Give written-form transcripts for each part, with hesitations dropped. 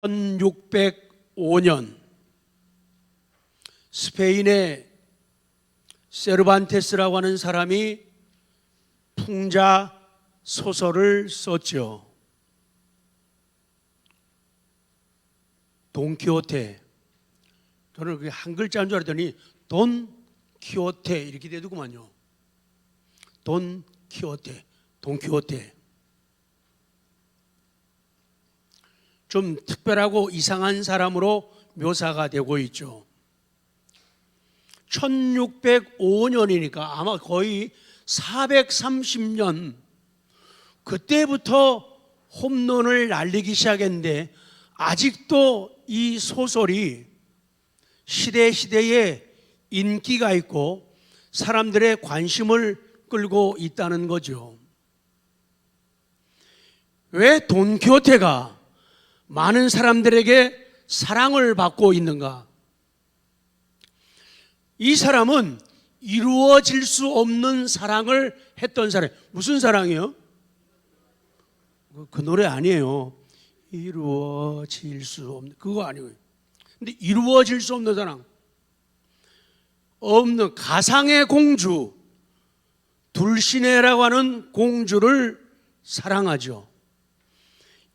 1605년 스페인의 세르반테스라고 하는 사람이 풍자 소설을 썼죠. 돈키호테. 저는 그게 한 글자인 줄 알았더니 돈 키호테 이렇게 되더구만요. 돈 키호테, 돈키호테. 좀 특별하고 이상한 사람으로 묘사가 되고 있죠. 1605년이니까 아마 거의 430년 그때부터 홈런을 날리기 시작했는데 아직도 이 소설이 시대시대에 인기가 있고 사람들의 관심을 끌고 있다는 거죠. 왜 돈키호테가 많은 사람들에게 사랑을 받고 있는가? 이 사람은 이루어질 수 없는 사랑을 했던 사람. 무슨 사랑이요? 그 노래 아니에요. 이루어질 수 없는, 그거 아니고요. 근데 이루어질 수 없는 사랑, 없는 가상의 공주 둘시네라고 하는 공주를 사랑하죠.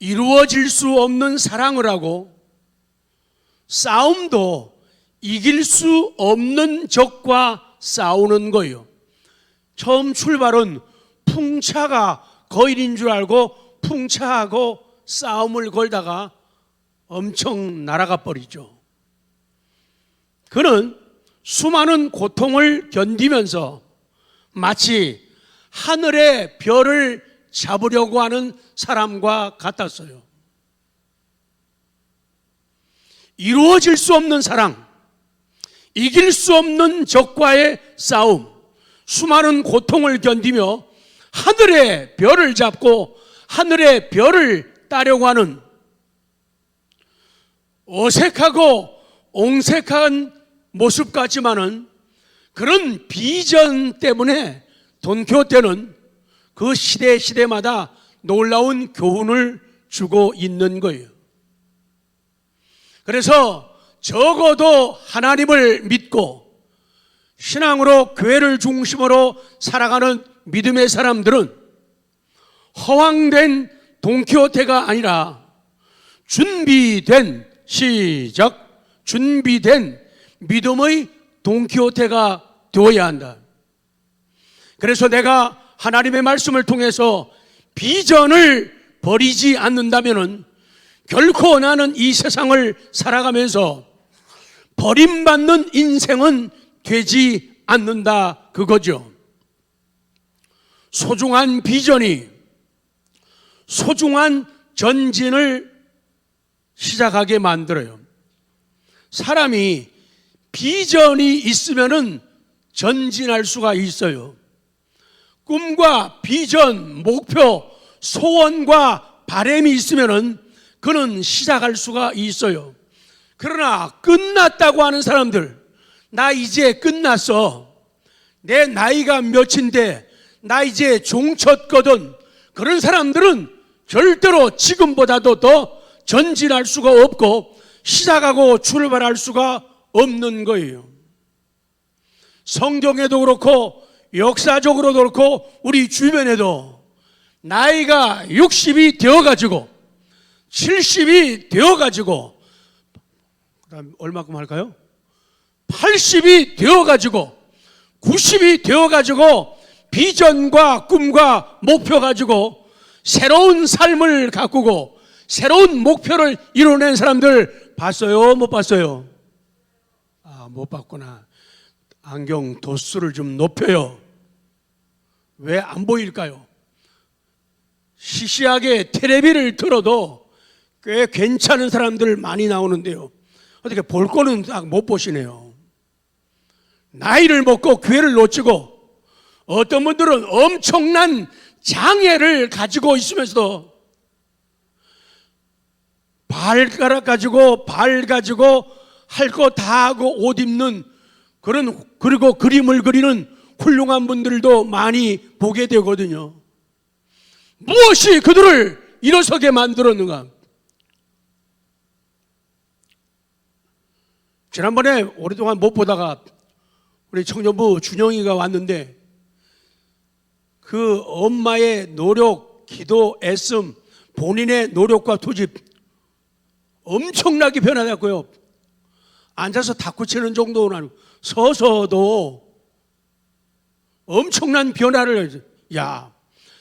이루어질 수 없는 사랑을 하고 싸움도 이길 수 없는 적과 싸우는 거예요. 처음 출발은 풍차가 거인인 줄 알고 풍차하고 싸움을 걸다가 엄청 날아가 버리죠. 그는 수많은 고통을 견디면서 마치 하늘의 별을 잡으려고 하는 사람과 같았어요. 이루어질 수 없는 사랑, 이길 수 없는 적과의 싸움, 수많은 고통을 견디며 하늘의 별을 잡고 하늘의 별을 따려고 하는 어색하고 옹색한 모습 같지만은 그런 비전 때문에 돈키호테는 그 시대마다 놀라운 교훈을 주고 있는 거예요. 그래서 적어도 하나님을 믿고 신앙으로 교회를 중심으로 살아가는 믿음의 사람들은 허황된 돈키호테가 아니라 준비된 준비된 믿음의 돈키호테가 되어야 한다. 그래서 내가 하나님의 말씀을 통해서 비전을 버리지 않는다면 결코 나는 이 세상을 살아가면서 버림받는 인생은 되지 않는다, 그거죠. 소중한 비전이 소중한 전진을 시작하게 만들어요. 사람이 비전이 있으면은 전진할 수가 있어요. 꿈과 비전, 목표, 소원과 바람이 있으면은 그는 시작할 수가 있어요. 그러나 끝났다고 하는 사람들, 나 이제 끝났어, 내 나이가 몇인데 나 이제 종쳤거든, 그런 사람들은 절대로 지금보다도 더 전진할 수가 없고 시작하고 출발할 수가 없는 거예요. 성경에도 그렇고 역사적으로도 그렇고 우리 주변에도 나이가 60이 되어가지고 70이 되어가지고 그다음 얼마큼 할까요? 80이 되어가지고 90이 되어가지고 비전과 꿈과 목표 가지고 새로운 삶을 가꾸고 새로운 목표를 이뤄낸 사람들 봤어요? 못 봤어요? 못 봤구나. 안경 도수를 좀 높여요. 왜 안 보일까요? 시시하게 텔레비를 틀어도 꽤 괜찮은 사람들 많이 나오는데요, 어떻게 볼 거는 딱 못 보시네요. 나이를 먹고 기회를 놓치고 어떤 분들은 엄청난 장애를 가지고 있으면서도 발가락 가지고 발 가지고 할 거 다 하고 옷 입는 그리고 그림을 그리는 훌륭한 분들도 많이 보게 되거든요. 무엇이 그들을 일어서게 만들었는가? 지난번에 오랫동안 못 보다가 우리 청년부 준영이가 왔는데 그 엄마의 노력, 기도, 애씀, 본인의 노력과 투집 엄청나게 변화됐고요. 앉아서 탁구 치는 정도는 아니고 서서도 엄청난 변화를, 야,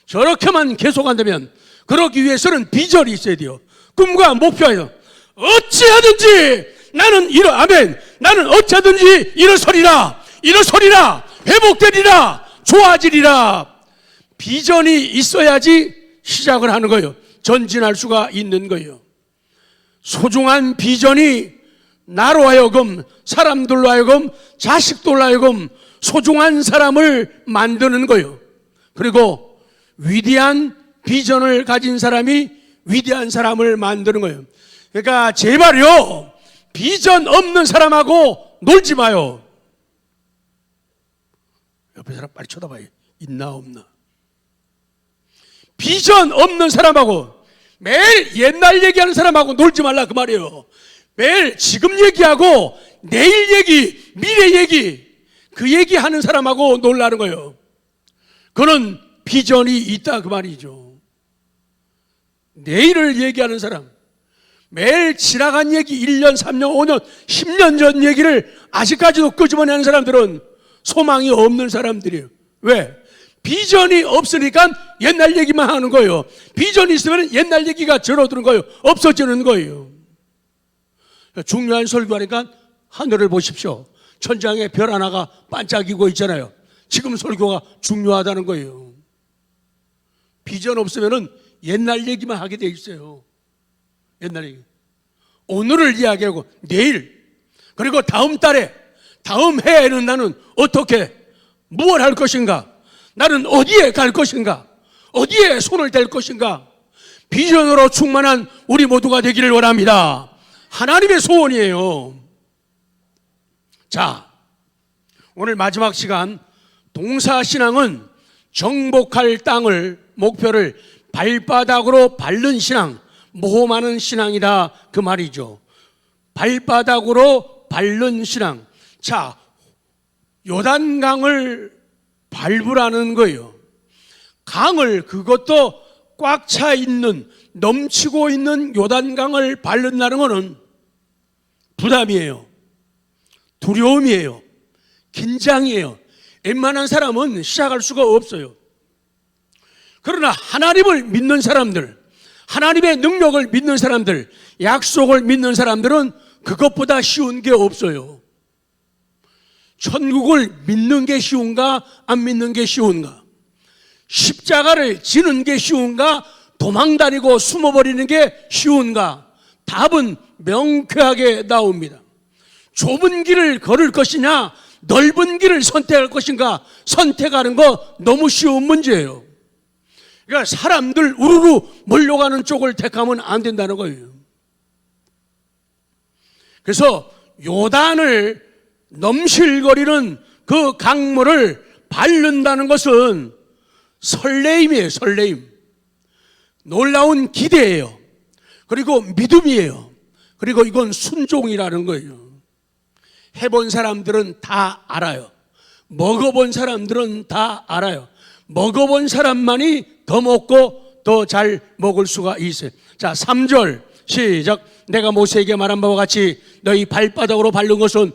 저렇게만 계속 한다면 그러기 위해서는 비전이 있어야 돼요. 꿈과 목표예요. 어찌하든지 나는 아멘, 나는 어찌하든지 일어서리라 회복되리라 좋아지리라. 비전이 있어야지 시작을 하는 거예요. 전진할 수가 있는 거예요. 소중한 비전이 나로 하여금, 사람들로 하여금, 자식들로 하여금 소중한 사람을 만드는 거예요. 그리고 위대한 비전을 가진 사람이 위대한 사람을 만드는 거예요. 그러니까 제발요, 비전 없는 사람하고 놀지 마요. 옆에 사람 빨리 쳐다봐요. 있나 없나. 비전 없는 사람하고, 매일 옛날 얘기하는 사람하고 놀지 말라 그 말이에요. 매일 지금 얘기하고 내일 얘기, 미래 얘기, 그 얘기하는 사람하고 놀라는 거예요. 그는 비전이 있다 그 말이죠. 내일을 얘기하는 사람, 매일 지나간 얘기 1년, 3년, 5년, 10년 전 얘기를 아직까지도 끄집어내는 사람들은 소망이 없는 사람들이에요. 왜? 비전이 없으니까 옛날 얘기만 하는 거예요. 비전이 있으면 옛날 얘기가 줄어드는 거예요. 없어지는 거예요. 중요한 설교하니까 하늘을 보십시오. 천장에 별 하나가 반짝이고 있잖아요. 지금 설교가 중요하다는 거예요. 비전 없으면 옛날 얘기만 하게 돼 있어요. 옛날 얘기. 오늘을 이야기하고 내일, 그리고 다음 달에, 다음 해에는 나는 어떻게, 무엇을 할 것인가, 나는 어디에 갈 것인가, 어디에 손을 댈 것인가. 비전으로 충만한 우리 모두가 되기를 원합니다. 하나님의 소원이에요. 자, 오늘 마지막 시간, 동사신앙은 정복할 땅을, 목표를 발바닥으로 밟는 신앙, 모험하는 신앙이다 그 말이죠. 발바닥으로 밟는 신앙. 자, 요단강을 밟으라는 거예요. 강을, 그것도 꽉 차 있는, 넘치고 있는 요단강을 밟는다는 것은 부담이에요. 두려움이에요. 긴장이에요. 웬만한 사람은 시작할 수가 없어요. 그러나 하나님을 믿는 사람들, 하나님의 능력을 믿는 사람들, 약속을 믿는 사람들은 그것보다 쉬운 게 없어요. 천국을 믿는 게 쉬운가, 안 믿는 게 쉬운가? 십자가를 지는 게 쉬운가, 도망다니고 숨어버리는 게 쉬운가? 답은 명쾌하게 나옵니다. 좁은 길을 걸을 것이냐, 넓은 길을 선택할 것인가, 선택하는 거 너무 쉬운 문제예요. 그러니까 사람들 우르르 몰려가는 쪽을 택하면 안 된다는 거예요. 그래서 요단을 넘실거리는 그 강물을 밟는다는 것은 설레임이에요. 설레임. 놀라운 기대예요. 그리고 믿음이에요. 그리고 이건 순종이라는 거예요. 해본 사람들은 다 알아요. 먹어본 사람들은 다 알아요. 먹어본 사람만이 더 먹고 더 잘 먹을 수가 있어요. 자, 3절 시작. 내가 모세에게 말한 바와 같이 너희 발바닥으로 밟는 것은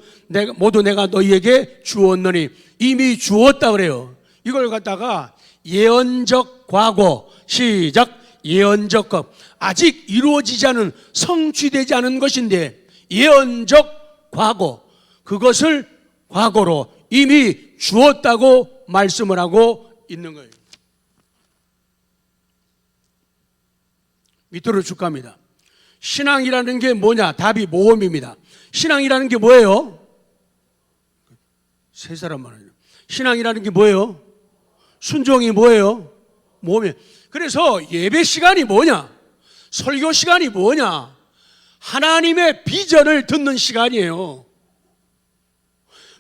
모두 내가 너희에게 주었느니. 이미 주었다 그래요. 이걸 갖다가 예언적 과거, 시작. 예언적 것, 아직 이루어지지 않은, 성취되지 않은 것인데 예언적 과거, 그것을 과거로 이미 주었다고 말씀을 하고 있는 거예요. 밑으로 쭉 갑니다. 신앙이라는 게 뭐냐? 답이 모험입니다. 신앙이라는 게 뭐예요? 세 사람만 해요. 신앙이라는 게 뭐예요? 순종이 뭐예요? 모험이에요. 그래서 예배 시간이 뭐냐? 설교 시간이 뭐냐? 하나님의 비전을 듣는 시간이에요.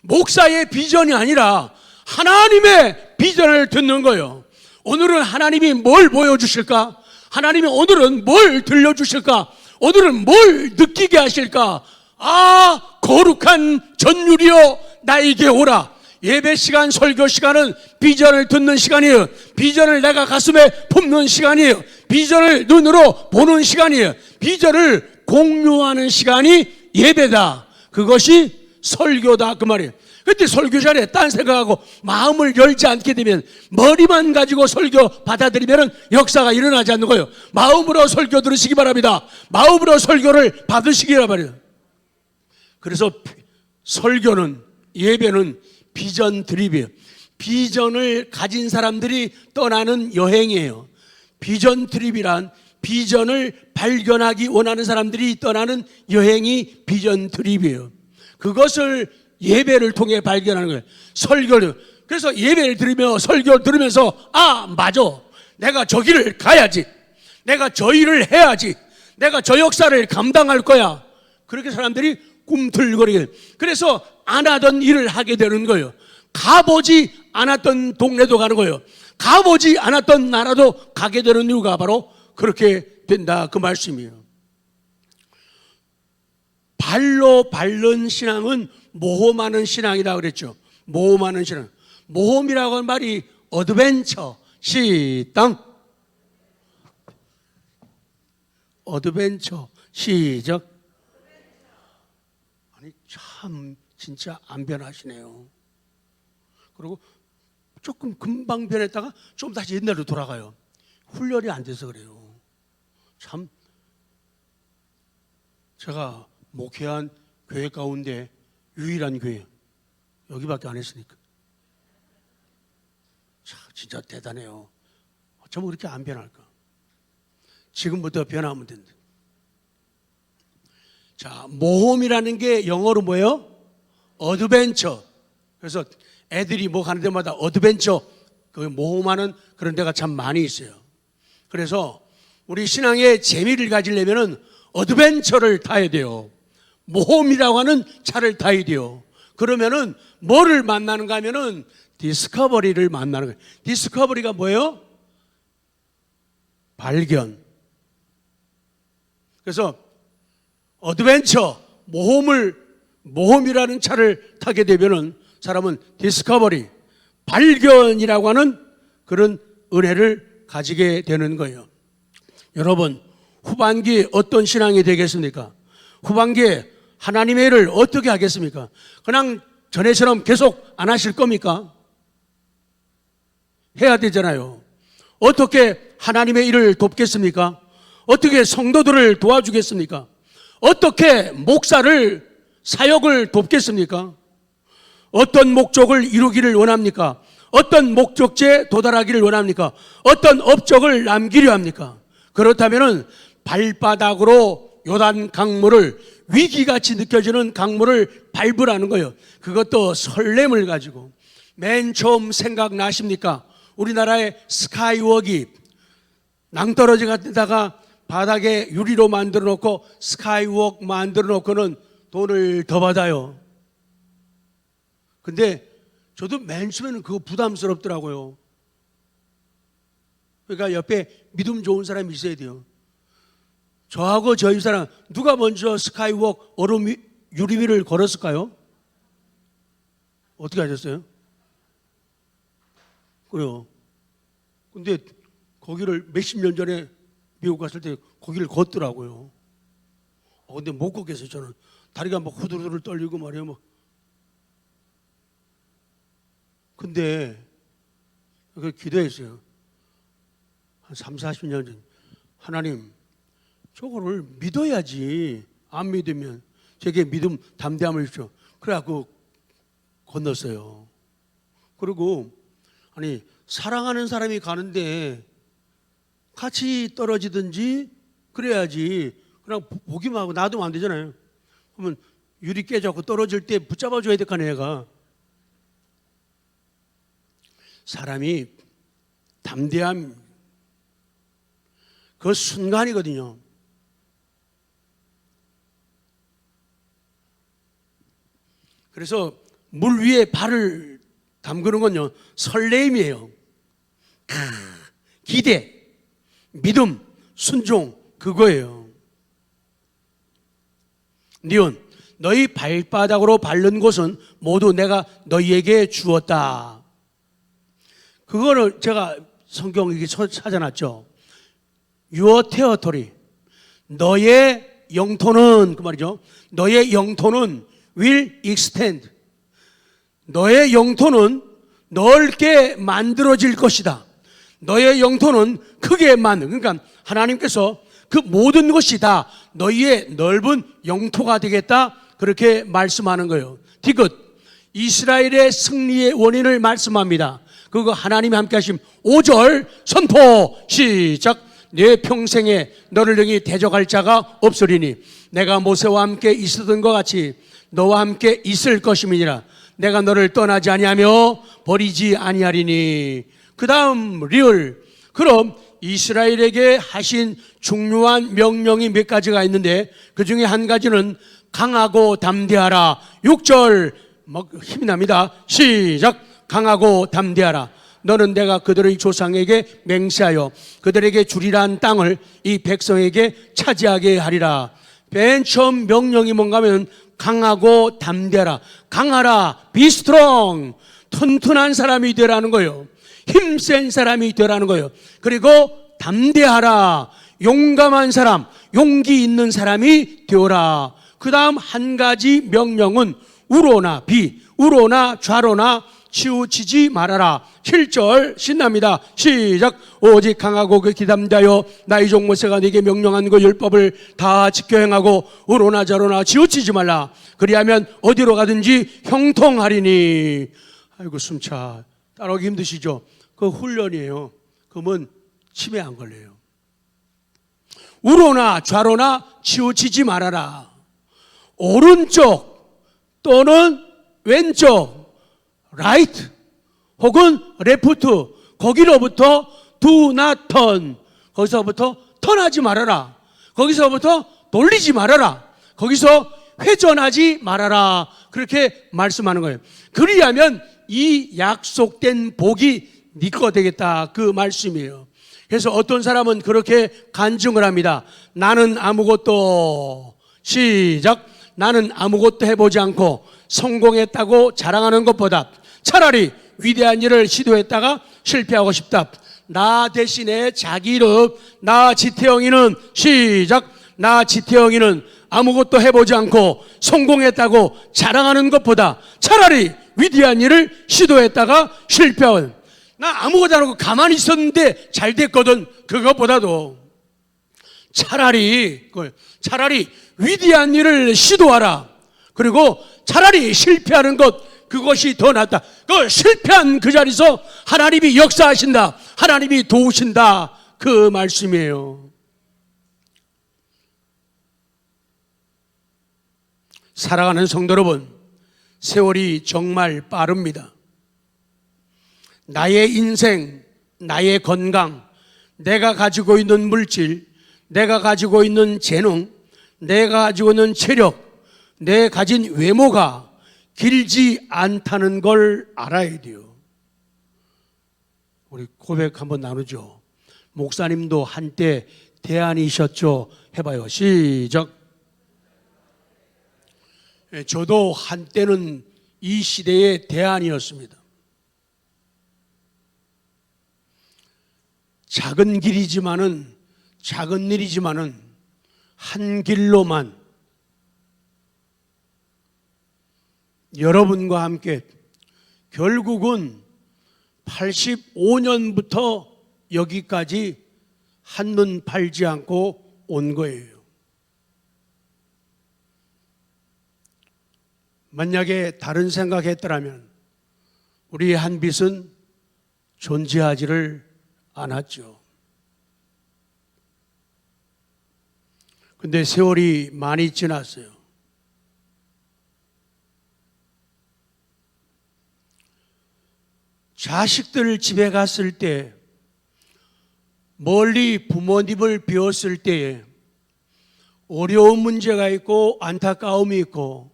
목사의 비전이 아니라 하나님의 비전을 듣는 거예요. 오늘은 하나님이 뭘 보여주실까? 하나님이 오늘은 뭘 들려주실까? 오늘은 뭘 느끼게 하실까? 아, 거룩한 전율이여 나에게 오라. 예배 시간, 설교 시간은 비전을 듣는 시간이에요. 비전을 내가 가슴에 품는 시간이에요. 비전을 눈으로 보는 시간이에요. 비전을 공유하는 시간이 예배다. 그것이 설교다 그 말이에요. 그때 설교 시간에 딴 생각하고 마음을 열지 않게 되면, 머리만 가지고 설교 받아들이면 역사가 일어나지 않는 거예요. 마음으로 설교 들으시기 바랍니다. 마음으로 설교를 받으시기 바랍니다. 그래서 설교는, 예배는 비전 드립이에요. 비전을 가진 사람들이 떠나는 여행이에요. 비전 드립이란 비전을 발견하기 원하는 사람들이 떠나는 여행이 비전 드립이에요. 그것을 예배를 통해 발견하는 거예요. 설교를. 그래서 예배를 들으며 설교를 들으면서, 아, 맞아, 내가 저기를 가야지, 내가 저 일을 해야지, 내가 저 역사를 감당할 거야. 그렇게 사람들이 꿈틀거리게 돼요. 그래서 안 하던 일을 하게 되는 거예요. 가보지 않았던 동네도 가는 거예요. 가보지 않았던 나라도 가게 되는 이유가 바로 그렇게 된다 그 말씀이에요. 발로 밟는 신앙은 모험하는 신앙이다 그랬죠. 모험하는 신앙. 모험이라고 하는 말이 어드벤처, 시당. 어드벤처, 시작. 아니 참 진짜 안 변하시네요. 그리고 조금 금방 변했다가 좀 다시 옛날로 돌아가요. 훈련이 안 돼서 그래요. 참, 제가 목회한 교회 가운데 유일한 교회, 여기밖에 안 했으니까. 참, 진짜 대단해요. 어쩌면 그렇게 안 변할까? 지금부터 변하면 된다. 자, 모험이라는 게 영어로 뭐예요? 어드벤처. 그래서 애들이 뭐 가는 데마다 어드벤처, 그 모험하는 그런 데가 참 많이 있어요. 그래서 우리 신앙의 재미를 가지려면은 어드벤처를 타야 돼요. 모험이라고 하는 차를 타야 돼요. 그러면은 뭐를 만나는가 하면은 디스커버리를 만나는 거예요. 디스커버리가 뭐예요? 발견. 그래서 어드벤처, 모험이라는 차를 타게 되면은 사람은 디스커버리, 발견이라고 하는 그런 은혜를 가지게 되는 거예요. 여러분, 후반기에 어떤 신앙이 되겠습니까? 후반기에 하나님의 일을 어떻게 하겠습니까? 그냥 전에처럼 계속 안 하실 겁니까? 해야 되잖아요. 어떻게 하나님의 일을 돕겠습니까? 어떻게 성도들을 도와주겠습니까? 어떻게 목사를, 사역을 돕겠습니까? 어떤 목적을 이루기를 원합니까? 어떤 목적지에 도달하기를 원합니까? 어떤 업적을 남기려 합니까? 그렇다면 발바닥으로 요단 강물을, 위기같이 느껴지는 강물을 밟으라는 거예요. 그것도 설렘을 가지고. 맨 처음 생각나십니까? 우리나라의 스카이워크, 낭떠러지 같다가 바닥에 유리로 만들어 놓고 스카이워크 만들어 놓고는 돈을 더 받아요. 근데 저도 맨 처음에는 그거 부담스럽더라고요. 그러니까 옆에 믿음 좋은 사람이 있어야 돼요. 저하고 저희 사람 누가 먼저 스카이워크 얼음 유리 위를 걸었을까요? 어떻게 하셨어요? 그래요. 근데 거기를 몇십 년 전에 미국 갔을 때 거기를 걷더라고요. 근데 못 걷겠어요. 저는 다리가 막 후들후들 떨리고 말이에요. 뭐. 근데 그 기도했어요. 한 3, 40년 전. 하나님, 저거를 믿어야지. 안 믿으면 제게 믿음, 담대함을 주십시오. 그래갖고 건넜어요. 그리고 아니, 사랑하는 사람이 가는데 같이 떨어지든지 그래야지. 그냥 보기만 하고 놔두면 안 되잖아요. 그러면 유리 깨져갖고 떨어질 때 붙잡아줘야 될 거 아니에요, 얘가. 사람이 담대함, 그 순간이거든요. 그래서 물 위에 발을 담그는 건요, 설레임이에요. 기대, 믿음, 순종, 그거예요. 니온, 너희 발바닥으로 밟는 곳은 모두 내가 너희에게 주었다. 그거를 제가 성경 이게 찾아놨죠. Your territory. 너의 영토는, 그 말이죠. 너의 영토는 will extend. 너의 영토는 넓게 만들어질 것이다. 너의 영토는 크게 그러니까 하나님께서 그 모든 것이 다 너희의 넓은 영토가 되겠다. 그렇게 말씀하는 거예요. 디귿, 이스라엘의 승리의 원인을 말씀합니다. 그거 하나님이 함께 하심 5절 선포 시작. 내 평생에 너를 능히 대적할 자가 없으리니 내가 모세와 함께 있었던 것 같이 너와 함께 있을 것임이니라. 내가 너를 떠나지 아니하며 버리지 아니하리니. 그 다음 리얼. 그럼 이스라엘에게 하신 중요한 명령이 몇 가지가 있는데 그 중에 한 가지는 강하고 담대하라. 6절 힘이 납니다. 시작. 강하고 담대하라. 너는 내가 그들의 조상에게 맹세하여 그들에게 주리란 땅을 이 백성에게 차지하게 하리라. 맨 처음 명령이 뭔가 하면 강하고 담대하라. 강하라. Be strong. 튼튼한 사람이 되라는 거예요. 힘센 사람이 되라는 거예요. 그리고 담대하라. 용감한 사람, 용기 있는 사람이 되어라. 그 다음 한 가지 명령은 우로나 비, 우로나 좌로나 치우치지 말아라. 7절 신납니다. 시작. 오직 강하고 그 기담자여 나의 종 모세가 네게 명령한 그 율법을 다 지켜 행하고 우로나 좌로나 치우치지 말라. 그리하면 어디로 가든지 형통하리니. 아이고 숨차. 따라오기 힘드시죠? 그 훈련이에요. 그러면 치매 안 걸려요. 우로나 좌로나 치우치지 말아라. 오른쪽 또는 왼쪽 라이트 혹은 레프트 거기로부터 do not turn. 거기서부터 턴하지 말아라. 거기서부터 돌리지 말아라. 거기서 회전하지 말아라. 그렇게 말씀하는 거예요. 그리하면 이 약속된 복이 네 거 되겠다. 그 말씀이에요. 그래서 어떤 사람은 그렇게 간증을 합니다. 나는 아무것도 시작. 나는 아무것도 해보지 않고 성공했다고 자랑하는 것보다 차라리 위대한 일을 시도했다가 실패하고 싶다. 나 대신에 자기 이름, 나 지태영이는 시작. 나 지태영이는 아무것도 해보지 않고 성공했다고 자랑하는 것보다 차라리 위대한 일을 시도했다가 실패한, 나 아무것도 안 하고 가만히 있었는데 잘 됐거든. 그것보다도 차라리 위대한 일을 시도하라. 그리고 차라리 실패하는 것, 그것이 더 낫다. 그 실패한 그 자리에서 하나님이 역사하신다. 하나님이 도우신다. 그 말씀이에요. 사랑하는 성도 여러분, 세월이 정말 빠릅니다. 나의 인생, 나의 건강, 내가 가지고 있는 물질, 내가 가지고 있는 재능, 내가 가지고 있는 체력, 내 가진 외모가 길지 않다는 걸 알아야 돼요. 우리 고백 한번 나누죠. 목사님도 한때 대안이셨죠. 해봐요. 시작. 저도 한때는 이 시대의 대안이었습니다. 작은 길이지만은, 작은 일이지만은 한 길로만 여러분과 함께 결국은 85년부터 여기까지 한눈 팔지 않고 온 거예요. 만약에 다른 생각했더라면 우리 한빛은 존재하지를 않았죠. 근데 세월이 많이 지났어요. 자식들 집에 갔을 때, 멀리 부모님을 비웠을 때에 어려운 문제가 있고 안타까움이 있고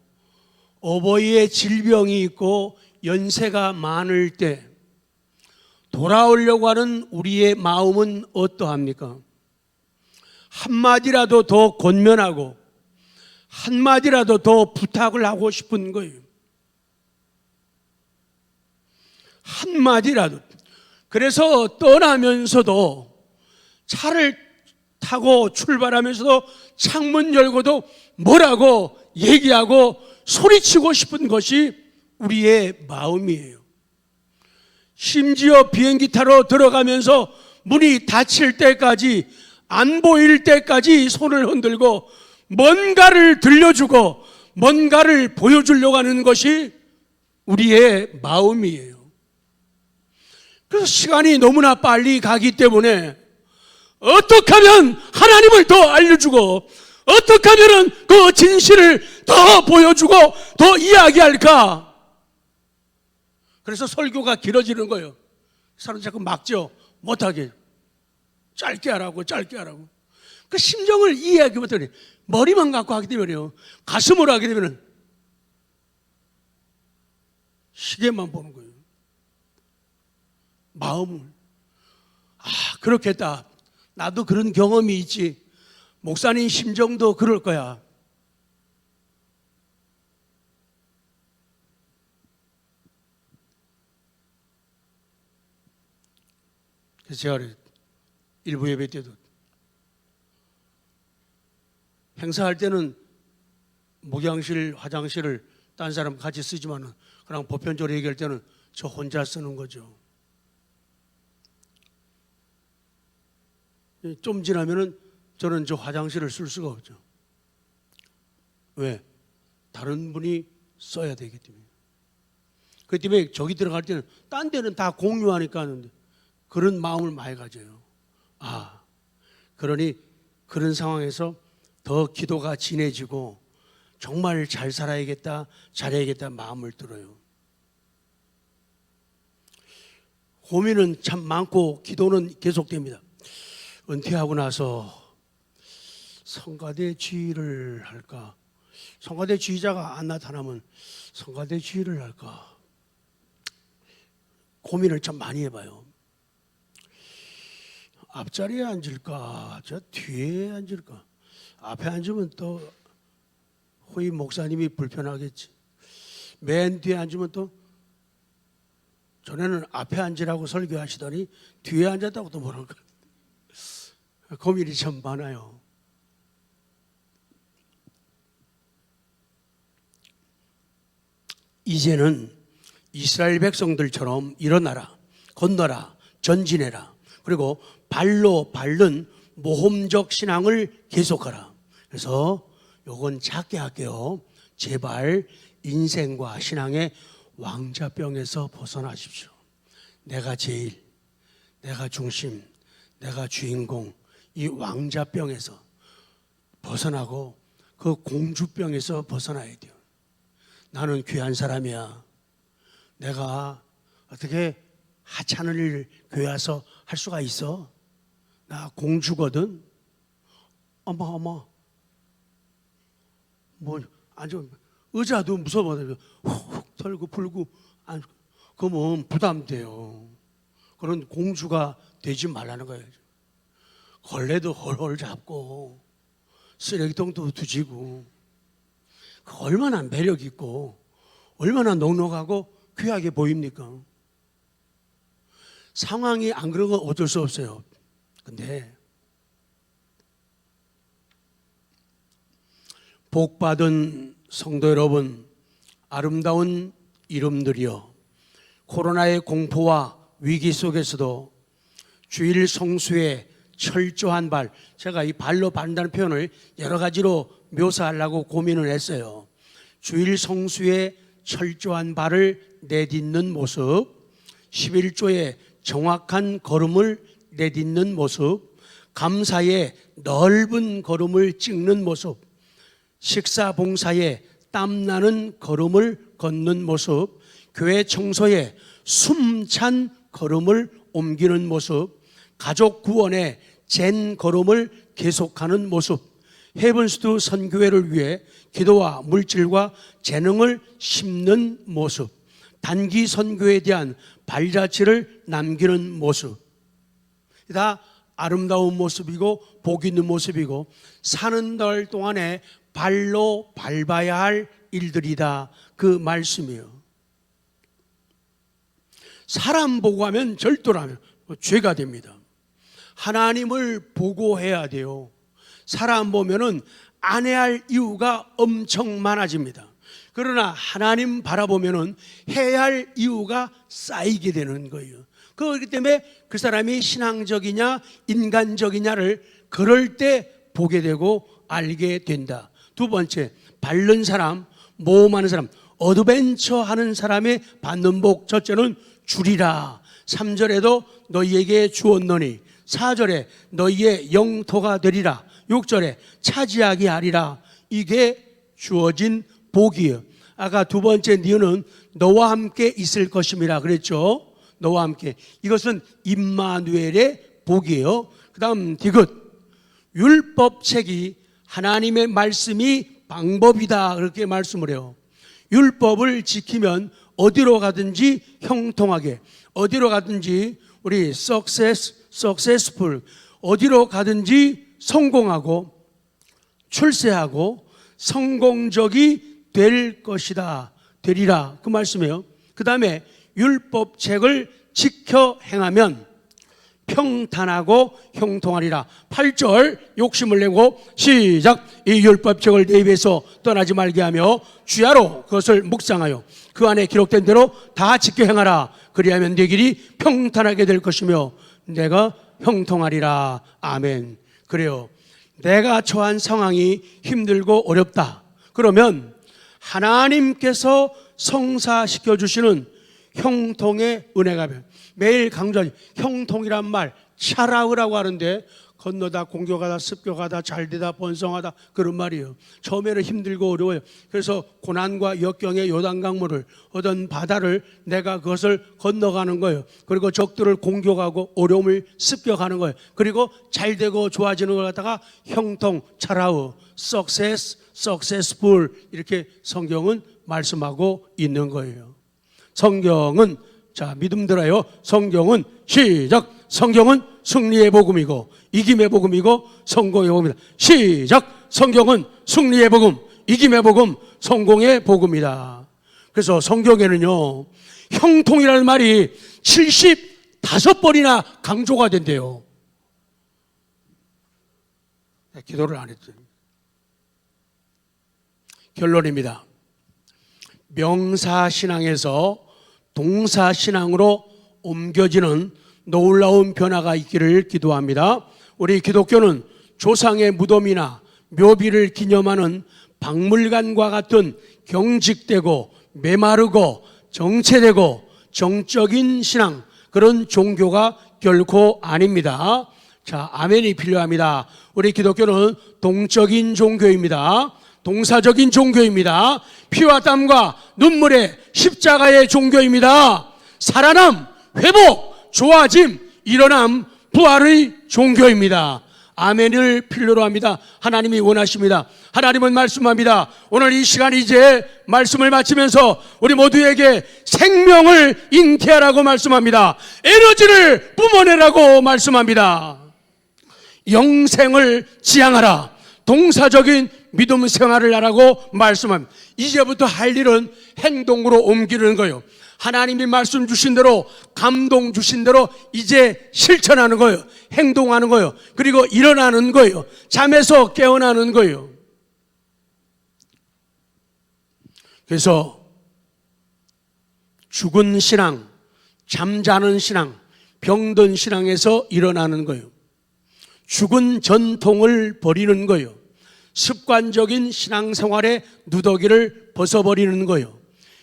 어버이의 질병이 있고 연세가 많을 때 돌아오려고 하는 우리의 마음은 어떠합니까? 한마디라도 더 권면하고 한마디라도 더 부탁을 하고 싶은 거예요. 한마디라도. 그래서 떠나면서도 차를 타고 출발하면서도 창문 열고도 뭐라고 얘기하고 소리치고 싶은 것이 우리의 마음이에요. 심지어 비행기 타러 들어가면서 문이 닫힐 때까지, 안 보일 때까지 손을 흔들고 뭔가를 들려주고 뭔가를 보여주려고 하는 것이 우리의 마음이에요. 그래서 시간이 너무나 빨리 가기 때문에 어떻게 하면 하나님을 더 알려주고 어떻게 하면 그 진실을 더 보여주고 더 이야기할까? 그래서 설교가 길어지는 거예요. 사람 자꾸 막죠. 못하게. 짧게 하라고, 짧게 하라고. 그 심정을 이해하기 못하니 머리만 갖고 하게 되면요, 가슴으로 하게 되면 시계만 보는 거예요. 마음을. 그렇겠다. 나도 그런 경험이 있지. 목사님 심정도 그럴 거야. 그래서 제가 일부 예배 때도 행사할 때는 목양실, 화장실을 딴 사람 같이 쓰지만은 그냥 보편적으로 얘기할 때는 저 혼자 쓰는 거죠. 좀 지나면은 저는 저 화장실을 쓸 수가 없죠. 왜? 다른 분이 써야 되기 때문에. 그 때문에 저기 들어갈 때는 딴 데는 다 공유하니까 하는데 그런 마음을 많이 가져요. 그러니 그런 상황에서 더 기도가 진해지고 정말 잘 살아야겠다, 잘해야겠다 마음을 들어요. 고민은 참 많고 기도는 계속됩니다. 은퇴하고 나서 성가대 지휘를 할까? 성가대 지휘자가 안 나타나면 성가대 지휘를 할까? 고민을 참 많이 해봐요. 앞자리에 앉을까? 저 뒤에 앉을까? 앞에 앉으면 또 호의 목사님이 불편하겠지. 맨 뒤에 앉으면 또 전에는 앞에 앉으라고 설교하시더니 뒤에 앉았다고 또 뭐랄까. 고민이 참 많아요. 이제는 이스라엘 백성들처럼 일어나라, 건너라, 전진해라. 그리고 발로 밟는 모험적 신앙을 계속하라. 그래서 요건 작게 할게요. 제발 인생과 신앙의 왕자병에서 벗어나십시오. 내가 제일, 내가 중심, 내가 주인공, 이 왕자병에서 벗어나고 그 공주병에서 벗어나야 돼요. 나는 귀한 사람이야. 내가 어떻게 하찮은 교회 와서 할 수가 있어? 나 공주거든. 어머 뭐 앉아, 의자도 무서워. 훅 털고 풀고 그러면 부담돼요. 그런 공주가 되지 말라는 거예요. 걸레도 헐헐 잡고 쓰레기통도 뒤지고 얼마나 매력 있고 얼마나 넉넉하고 귀하게 보입니까? 상황이 안 그런 건 어쩔 수 없어요. 근데 복받은 성도 여러분, 아름다운 이름들이여, 코로나의 공포와 위기 속에서도 주일 성수의 철저한 발, 제가 이 발로 밟는다는 표현을 여러 가지로 묘사하려고 고민을 했어요. 주일 성수의 철저한 발을 내딛는 모습, 11조의 정확한 걸음을 내딛는 모습, 감사의 넓은 걸음을 찍는 모습, 식사 봉사에 땀나는 걸음을 걷는 모습, 교회 청소에 숨찬 걸음을 옮기는 모습, 가족 구원에 젠 걸음을 계속하는 모습, 헤븐스드 선교회를 위해 기도와 물질과 재능을 심는 모습, 단기 선교에 대한 발자취를 남기는 모습, 다 아름다운 모습이고 복 있는 모습이고 사는 날 동안에 발로 밟아야 할 일들이다, 그 말씀이에요. 사람 보고 하면 절도라면 죄가 됩니다. 하나님을 보고 해야 돼요. 사람 보면은 안 해야 할 이유가 엄청 많아집니다. 그러나 하나님 바라보면은 해야 할 이유가 쌓이게 되는 거예요. 그렇기 때문에 그 사람이 신앙적이냐 인간적이냐를 그럴 때 보게 되고 알게 된다. 두 번째, 바른 사람, 모험하는 사람, 어드벤처 하는 사람의 받는 복. 첫째는 주리라. 3절에도 너희에게 주었노니, 4절에 너희의 영토가 되리라, 6절에 차지하게 하리라. 이게 주어진 복이에요. 아까 두 번째 니은은 너와 함께 있을 것임이라 그랬죠. 너와 함께. 이것은 임마누엘의 복이에요. 그 다음 디귿, 율법책이 하나님의 말씀이 방법이다, 그렇게 말씀을 해요. 율법을 지키면 어디로 가든지 형통하게, 어디로 가든지 우리 successful, 어디로 가든지 성공하고 출세하고 성공적이 될 것이다, 되리라, 그 말씀이에요. 그 다음에 율법책을 지켜 행하면 평탄하고 형통하리라. 8절 욕심을 내고 시작. 이 율법책을 내 입에서 떠나지 말게 하며 주야로 그것을 묵상하여 그 안에 기록된 대로 다 지켜 행하라. 그리하면 네 길이 평탄하게 될 것이며 내가 형통하리라. 아멘. 그래요. 내가 처한 상황이 힘들고 어렵다. 그러면 하나님께서 성사시켜 주시는 형통의 은혜가, 매일 강조하는 형통이란 말 차라우라고 하는데 건너다 공교가다 습교가다 잘되다 번성하다, 그런 말이에요. 처음에는 힘들고 어려워요. 그래서 고난과 역경의 요단강물을, 어떤 바다를 내가 그것을 건너가는 거예요. 그리고 적들을 공격하고 어려움을 습격하는 거예요. 그리고 잘되고 좋아지는 걸 갖다가 형통, 차라우, successful, 이렇게 성경은 말씀하고 있는 거예요. 성경은, 자, 믿음 들어요. 성경은 시작. 성경은 승리의 복음이고 이김의 복음이고 성공의 복음이다. 시작. 성경은 승리의 복음, 이김의 복음, 성공의 복음이다. 그래서 성경에는요, 형통이라는 말이 75번이나 강조가 된대요. 기도를 안 했더니. 결론입니다. 명사신앙에서 동사신앙으로 옮겨지는 놀라운 변화가 있기를 기도합니다. 우리 기독교는 조상의 무덤이나 묘비를 기념하는 박물관과 같은 경직되고 메마르고 정체되고 정적인 신앙, 그런 종교가 결코 아닙니다. 자, 아멘이 필요합니다. 우리 기독교는 동적인 종교입니다. 동사적인 종교입니다. 피와 땀과 눈물의 십자가의 종교입니다. 살아남, 회복, 좋아짐, 일어남, 부활의 종교입니다. 아멘을 필요로 합니다. 하나님이 원하십니다. 하나님은 말씀합니다. 오늘 이 시간 이제 말씀을 마치면서 우리 모두에게 생명을 잉태하라고 말씀합니다. 에너지를 뿜어내라고 말씀합니다. 영생을 지향하라. 동사적인 믿음 생활을 하라고 말씀합니다. 이제부터 할 일은 행동으로 옮기는 거예요. 하나님이 말씀 주신 대로, 감동 주신 대로 이제 실천하는 거예요. 행동하는 거예요. 그리고 일어나는 거예요. 잠에서 깨어나는 거예요. 그래서 죽은 신앙, 잠자는 신앙, 병든 신앙에서 일어나는 거예요. 죽은 전통을 버리는 거예요. 습관적인 신앙생활의 누더기를 벗어버리는 거예요.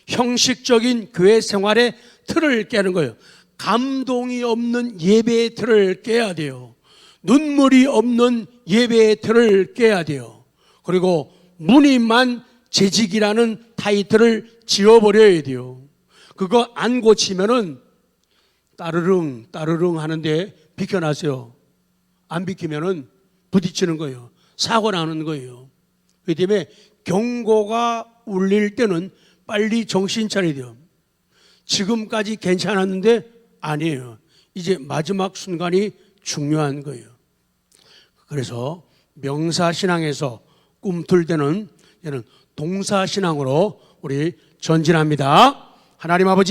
형식적인 교회 생활의 틀을 깨는 거예요. 감동이 없는 예배의 틀을 깨야 돼요. 눈물이 없는 예배의 틀을 깨야 돼요. 그리고 무늬만 재직이라는 타이틀을 지워버려야 돼요. 그거 안 고치면은 따르릉 따르릉 하는데 비켜나세요. 안 비키면은 부딪히는 거예요. 사고 나는 거예요. 그렇기 때문에 경고가 울릴 때는 빨리 정신 차려야 돼요. 지금까지 괜찮았는데 아니에요. 이제 마지막 순간이 중요한 거예요. 그래서 명사신앙에서 꿈틀대는 이는 동사신앙으로 우리 전진합니다. 하나님 아버지